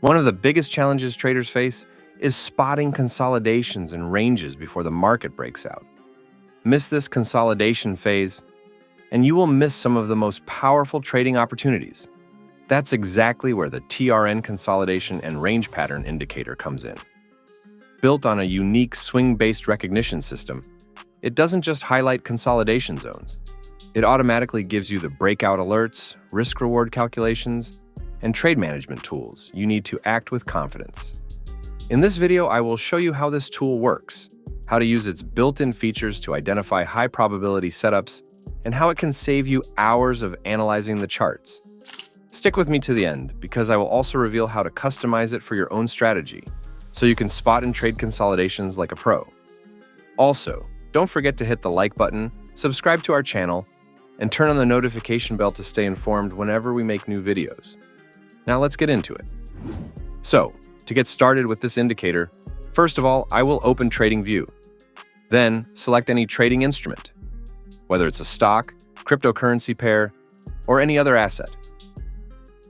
One of the biggest challenges traders face is spotting consolidations and ranges before the market breaks out. Miss this consolidation phase, and you will miss some of the most powerful trading opportunities. That's exactly where the TRN consolidation and range pattern indicator comes in. Built on a unique swing-based recognition system, it doesn't just highlight consolidation zones. It automatically gives you the breakout alerts, risk-reward calculations, and trade management tools you need to act with confidence. In this video, I will show you how this tool works, how to use its built-in features to identify high-probability setups, and how it can save you hours of analyzing the charts. Stick with me to the end, because I will also reveal how to customize it for your own strategy, so you can spot and trade consolidations like a pro. Also, don't forget to hit the like button, subscribe to our channel, and turn on the notification bell to stay informed whenever we make new videos. Now let's get into it. So, to get started with this indicator, first of all, I will open TradingView. Then, select any trading instrument, whether it's a stock, cryptocurrency pair, or any other asset.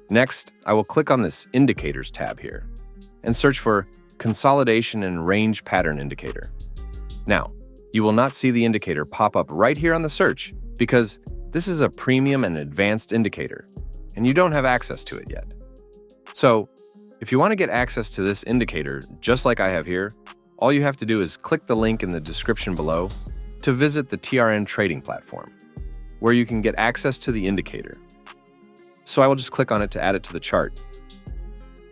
Next, I will click on this Indicators tab here and search for Consolidation and Range Pattern Indicator. Now, you will not see the indicator pop up right here on the search because this is a premium and advanced indicator, and you don't have access to it yet. So, if you want to get access to this indicator, just like I have here, all you have to do is click the link in the description below to visit the TRN trading platform, where you can get access to the indicator. So I will just click on it to add it to the chart.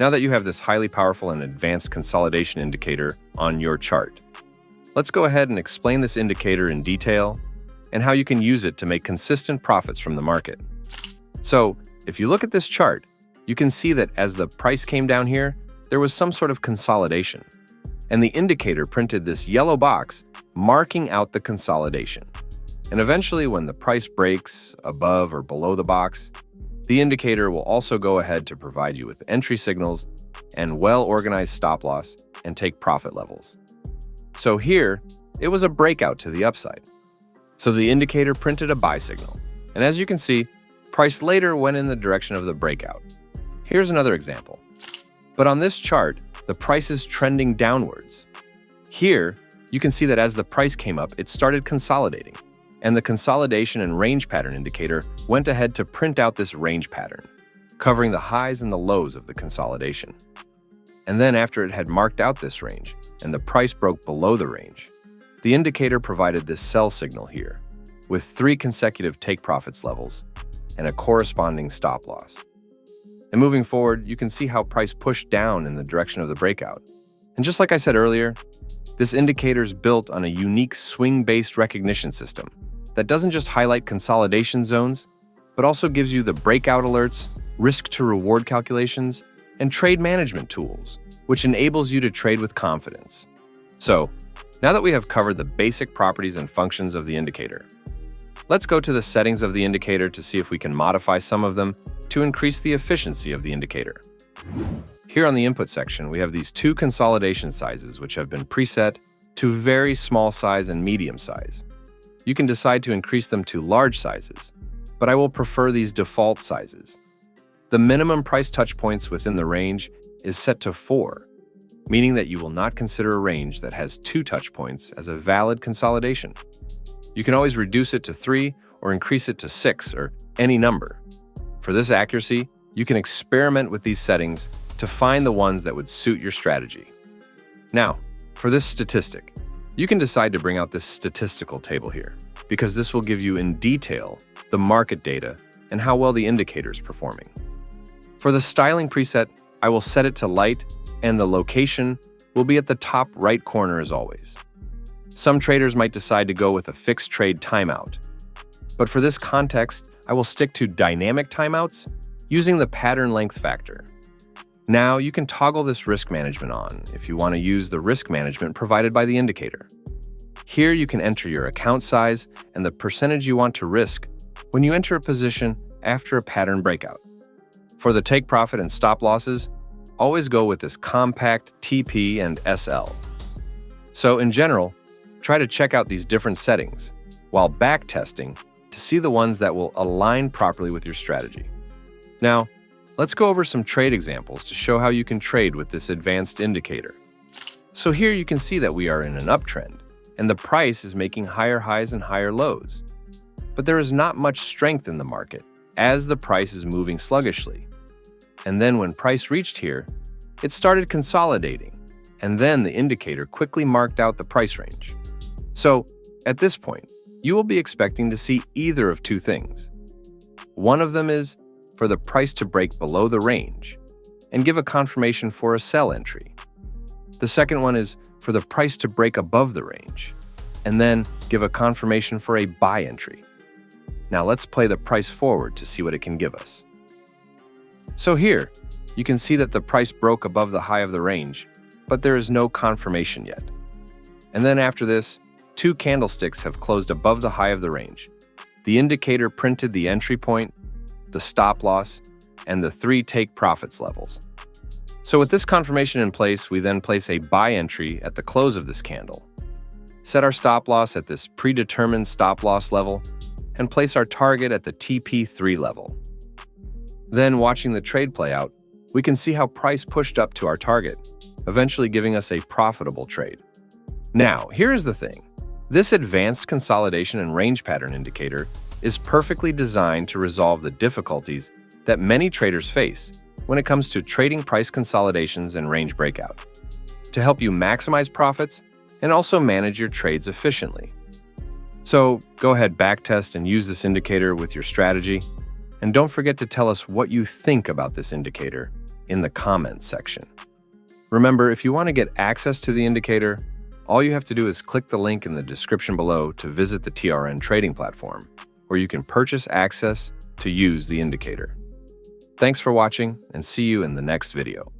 Now that you have this highly powerful and advanced consolidation indicator on your chart, let's go ahead and explain this indicator in detail and how you can use it to make consistent profits from the market. So, if you look at this chart, you can see that as the price came down here, there was some sort of consolidation, and the indicator printed this yellow box marking out the consolidation. And eventually, when the price breaks above or below the box, the indicator will also go ahead to provide you with entry signals and well-organized stop loss and take profit levels. So here, it was a breakout to the upside. So the indicator printed a buy signal. And as you can see, price later went in the direction of the breakout. Here's another example. But on this chart, the price is trending downwards. Here, you can see that as the price came up, it started consolidating. And the consolidation and range pattern indicator went ahead to print out this range pattern, covering the highs and the lows of the consolidation. And then after it had marked out this range, and the price broke below the range, the indicator provided this sell signal here, with 3 consecutive take profits levels and a corresponding stop loss. And moving forward, you can see how price pushed down in the direction of the breakout. And just like I said earlier, this indicator is built on a unique swing-based recognition system that doesn't just highlight consolidation zones, but also gives you the breakout alerts, risk-to-reward calculations, and trade management tools, which enables you to trade with confidence. So, now that we have covered the basic properties and functions of the indicator, let's go to the settings of the indicator to see if we can modify some of them to increase the efficiency of the indicator. Here on the input section, we have these 2 consolidation sizes which have been preset to very small size and medium size. You can decide to increase them to large sizes, but I will prefer these default sizes. The minimum price touch points within the range is set to 4, meaning that you will not consider a range that has 2 touch points as a valid consolidation. You can always reduce it to 3 or increase it to 6 or any number. For this accuracy, you can experiment with these settings to find the ones that would suit your strategy. Now, for this statistic, you can decide to bring out this statistical table here, because this will give you in detail the market data and how well the indicator is performing. For the styling preset, I will set it to light, and the location will be at the top right corner as always. Some traders might decide to go with a fixed trade timeout, but for this context, I will stick to dynamic timeouts using the pattern length factor. Now, you can toggle this risk management on if you want to use the risk management provided by the indicator. Here, you can enter your account size and the percentage you want to risk when you enter a position after a pattern breakout. For the take profit and stop losses, always go with this compact TP and SL. So in general, try to check out these different settings while back testing to see the ones that will align properly with your strategy. Now, Let's go over some trade examples to show how you can trade with this advanced indicator. So here you can see that we are in an uptrend, and the price is making higher highs and higher lows. But there is not much strength in the market, as the price is moving sluggishly. And then when price reached here, it started consolidating, and then the indicator quickly marked out the price range. So, at this point, you will be expecting to see either of two things. One of them is for the price to break below the range and give a confirmation for a sell entry. The second one is for the price to break above the range and then give a confirmation for a buy entry. Now let's play the price forward to see what it can give us. So here, you can see that the price broke above the high of the range, but there is no confirmation yet. And then after this, two candlesticks have closed above the high of the range. The indicator printed the entry point, the stop loss, and the 3 take profits levels. So with this confirmation in place, we then place a buy entry at the close of this candle, set our stop loss at this predetermined stop loss level, and place our target at the TP3 level. Then, watching the trade play out, we can see how price pushed up to our target, eventually giving us a profitable trade. Now, here is the thing. This advanced consolidation and range pattern indicator is perfectly designed to resolve the difficulties that many traders face when it comes to trading price consolidations and range breakout, to help you maximize profits and also manage your trades efficiently. So go ahead, backtest and use this indicator with your strategy, and don't forget to tell us what you think about this indicator in the comments section. Remember, if you want to get access to the indicator, all you have to do is click the link in the description below to visit the TRN trading platform, where you can purchase access to use the indicator. Thanks for watching, and see you in the next video.